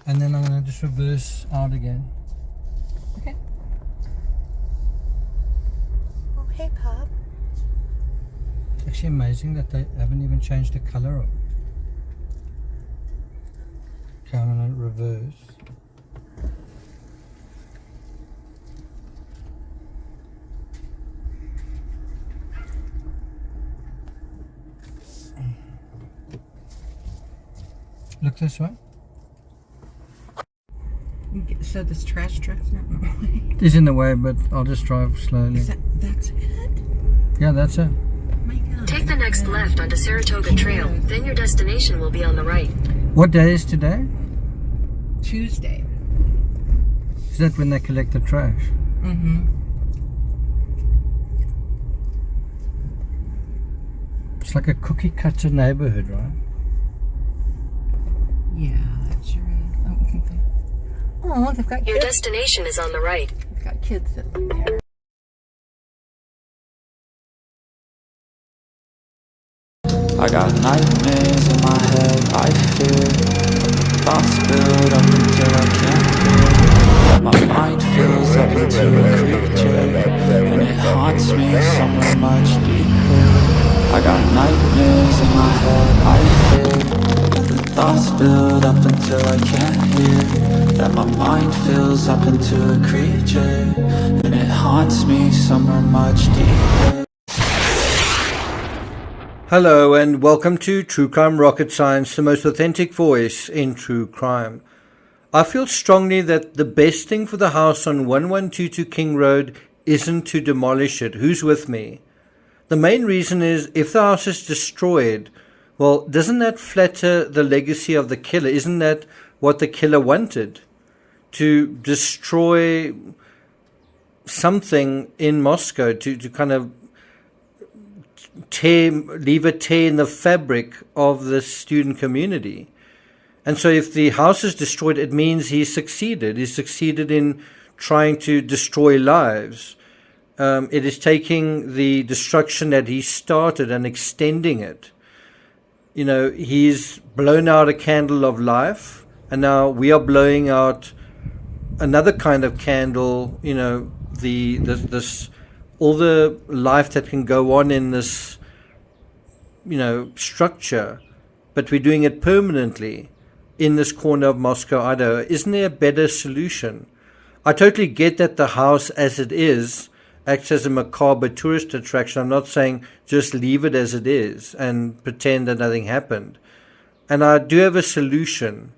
And then I'm going to just reverse out again. Okay. Oh, hey, pup. It's actually amazing that they haven't even changed the color of it. Okay, I'm going to reverse. Look this way. So this trash truck's not in the way? It is in the way, but I'll just drive slowly. That's it? Yeah, that's it. My God. Take the next left onto Saratoga Trail, then your destination will be on the right. What day is today? Tuesday. Is that when they collect the trash? Mm-hmm. It's like a cookie cutter neighborhood, right? Yeah, that sure is. Oh, they've got Your kids. destination is on the right. They've got kids sitting there. I got nightmares in my head, I fear thoughts build up until I can't hear. My mind fills up into a creature, and it haunts me somewhere much deeper. I got nightmares in my head, I fear the thoughts build up until I can't hear. That my mind fills up into a creature, and it haunts me somewhere much deeper. Hello and welcome to True Crime Rocket Science, the most authentic voice in true crime. I feel strongly that the best thing for the house on 1122 King Road isn't to demolish it. Who's with me? The main reason is if the house is destroyed, well, doesn't that flatter the legacy of the killer? Isn't that what the killer wanted? To destroy something in Moscow, to kind of leave a tear in the fabric of the student community. And so if the house is destroyed, it means he succeeded. He succeeded in trying to destroy lives. It is taking the destruction that he started and extending it. You know, he's blown out a candle of life, and now we are blowing out another kind of candle, you know, this all the life that can go on in this, you know, structure, but we're doing it permanently in this corner of Moscow, Idaho. Isn't there a better solution? I totally get that the house as it is acts as a macabre tourist attraction. I'm not saying just leave it as it is and pretend that nothing happened. And I do have a solution.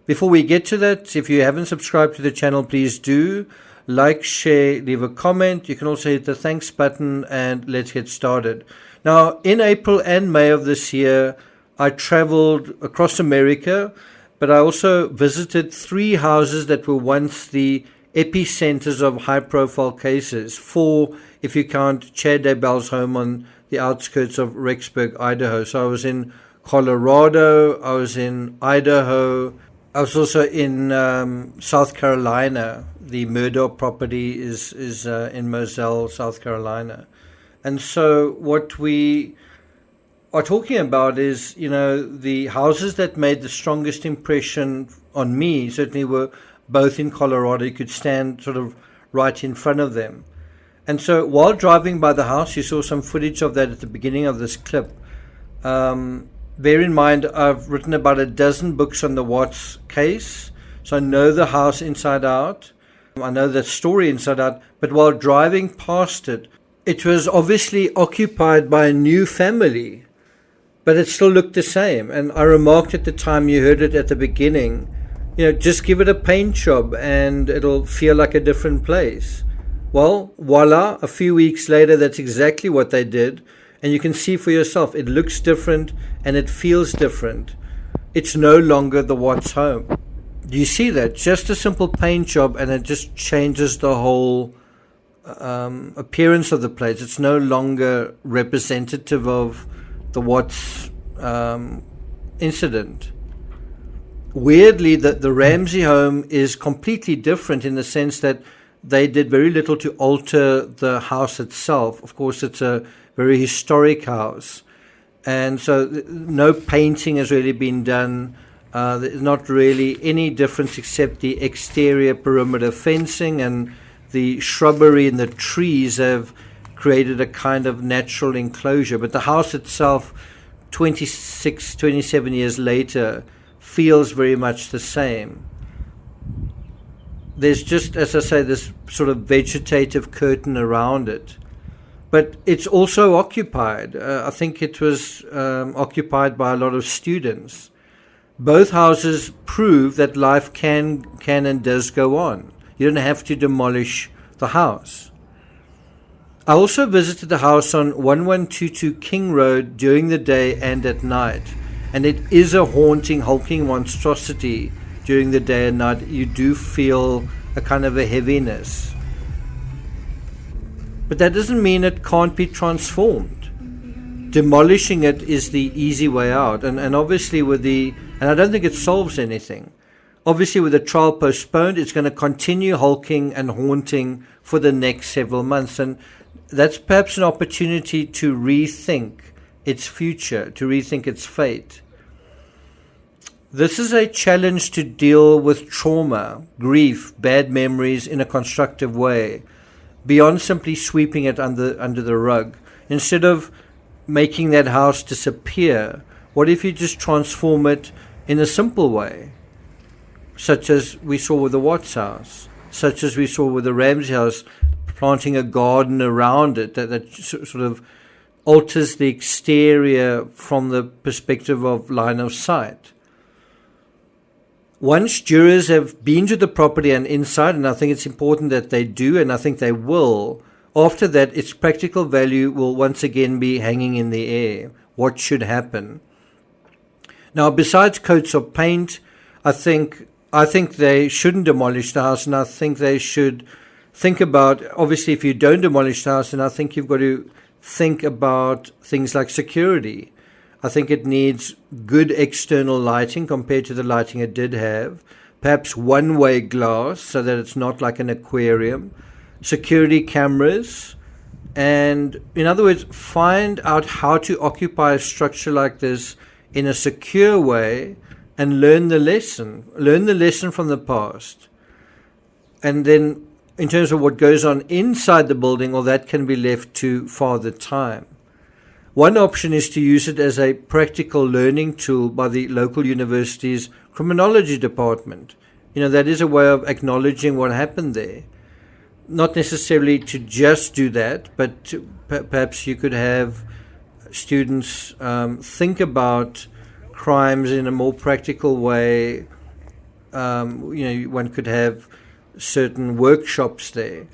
Before we get to that, if you haven't subscribed to the channel, please do. Like, share, leave a comment. You can also hit the thanks button, and let's get started. Now, in April and May of this year, I traveled across America, but I also visited 3 houses that were once the epicenters of high-profile cases. 4, if you count Chad Daybell's home on the outskirts of Rexburg, Idaho. So I was in Colorado, I was in Idaho, I was also in South Carolina. The Murdoch property is in Moselle, South Carolina. And so what we are talking about is, you know, the houses that made the strongest impression on me certainly were both in Colorado. You could stand sort of right in front of them. And so while driving by the house, you saw some footage of that at the beginning of this clip. Bear in mind, I've written about a dozen books on the Watts case, so I know the house inside out. I know the story inside out, but while driving past it, it was obviously occupied by a new family, but it still looked the same. And I remarked at the time, you heard it at the beginning, you know, just give it a paint job and it'll feel like a different place. Well, voila, a few weeks later, that's exactly what they did. And you can see for yourself, it looks different and it feels different. It's no longer the Watts home. Do you see that? Just a simple paint job and it just changes the whole appearance of the place. It's no longer representative of the Watts incident. Weirdly, the Ramsey home is completely different in the sense that they did very little to alter the house itself. Of course, it's a very historic house. And so no painting has really been done. There's not really any difference except the exterior perimeter fencing, and the shrubbery and the trees have created a kind of natural enclosure. But the house itself, 26, 27 years later, feels very much the same. There's just, as I say, this sort of vegetative curtain around it. But it's also occupied. I think it was occupied by a lot of students. Both houses prove that life can and does go on. You don't have to demolish the house. I also visited the house on 1122 King Road during the day and at night. And it is a haunting, hulking monstrosity during the day and night. You do feel a kind of a heaviness. But that doesn't mean it can't be transformed. Demolishing it is the easy way out. And obviously and I don't think it solves anything. Obviously with the trial postponed, it's going to continue hulking and haunting for the next several months. And that's perhaps an opportunity to rethink its future, to rethink its fate. This is a challenge to deal with trauma, grief, bad memories in a constructive way, beyond simply sweeping it under the rug. Instead of making that house disappear, what if you just transform it in a simple way, such as we saw with the Watts house, such as we saw with the Ramsey house, planting a garden around it that sort of alters the exterior from the perspective of line of sight. Once jurors have been to the property and inside, and I think it's important that they do, and I think they will, after that its practical value will once again be hanging in the air. What should happen? Now, besides coats of paint, I think they shouldn't demolish the house, and I think they should think about, obviously if you don't demolish the house, then I think you've got to think about things like security. I think it needs good external lighting compared to the lighting it did have. Perhaps one-way glass so that it's not like an aquarium. Security cameras. And in other words, find out how to occupy a structure like this in a secure way and learn the lesson. Learn the lesson from the past. And then in terms of what goes on inside the building, well, that can be left to farther time. One option is to use it as a practical learning tool by the local university's criminology department. That is a way of acknowledging what happened there. Not necessarily to just do that, but perhaps you could have students think about crimes in a more practical way. One could have certain workshops there.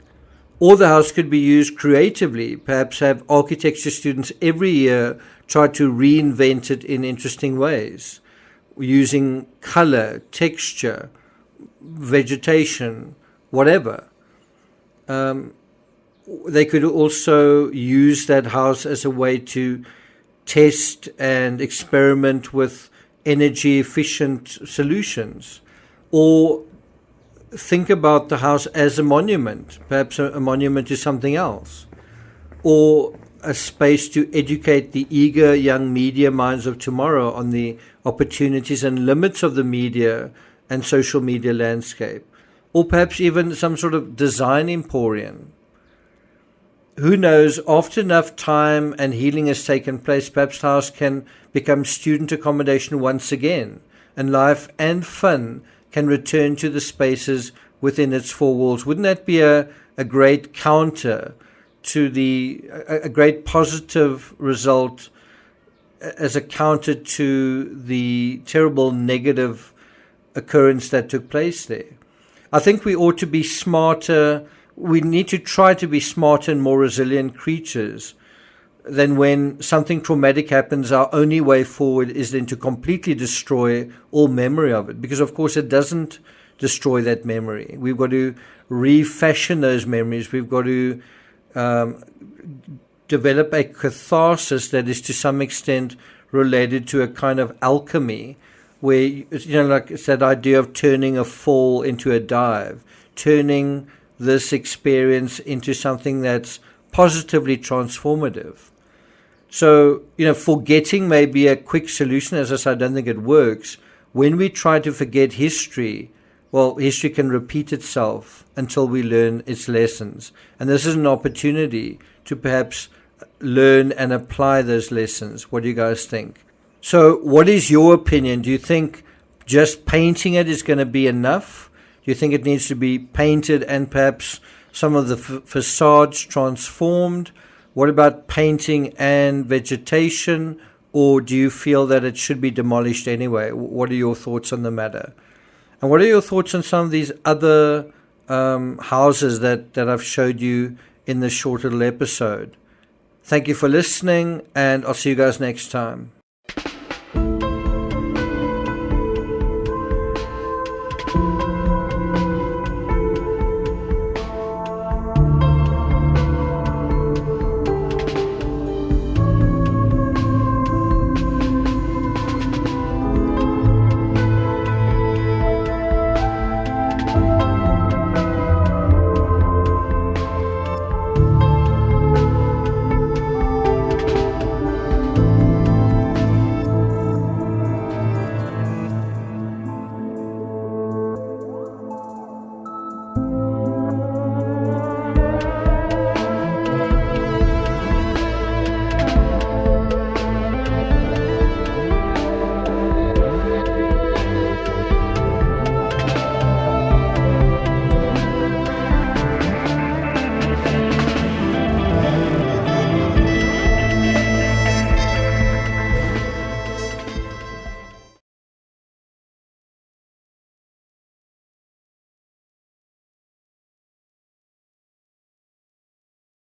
Or the house could be used creatively, perhaps have architecture students every year try to reinvent it in interesting ways, using color, texture, vegetation, whatever. They could also use that house as a way to test and experiment with energy efficient solutions, or think about the house as a monument, perhaps a monument to something else, or a space to educate the eager young media minds of tomorrow on the opportunities and limits of the media and social media landscape, or perhaps even some sort of design emporium. Who knows, after enough time and healing has taken place, perhaps the house can become student accommodation once again, and life and fun can return to the spaces within its four walls. Wouldn't that be a great counter to a great positive result as a counter to the terrible negative occurrence that took place there? I think we ought to be smarter. We need to try to be smarter and more resilient creatures than when something traumatic happens. Our only way forward is then to completely destroy all memory of it, because of course it doesn't destroy that memory. We've got to refashion those memories. We've got to develop a catharsis that is to some extent related to a kind of alchemy, where like it's that idea of turning a fall into a dive, turning this experience into something that's positively transformative. So, forgetting may be a quick solution. As I said, I don't think it works. when we try to forget history, well, history can repeat itself until we learn its lessons. And this is an opportunity to perhaps learn and apply those lessons. What do you guys think? So what is your opinion? Do you think just painting it is going to be enough? Do you think it needs to be painted and perhaps some of the facades transformed? What about painting and vegetation? Or do you feel that it should be demolished anyway? What are your thoughts on the matter? And what are your thoughts on some of these other houses that I've showed you in this short little episode? Thank you for listening, and I'll see you guys next time.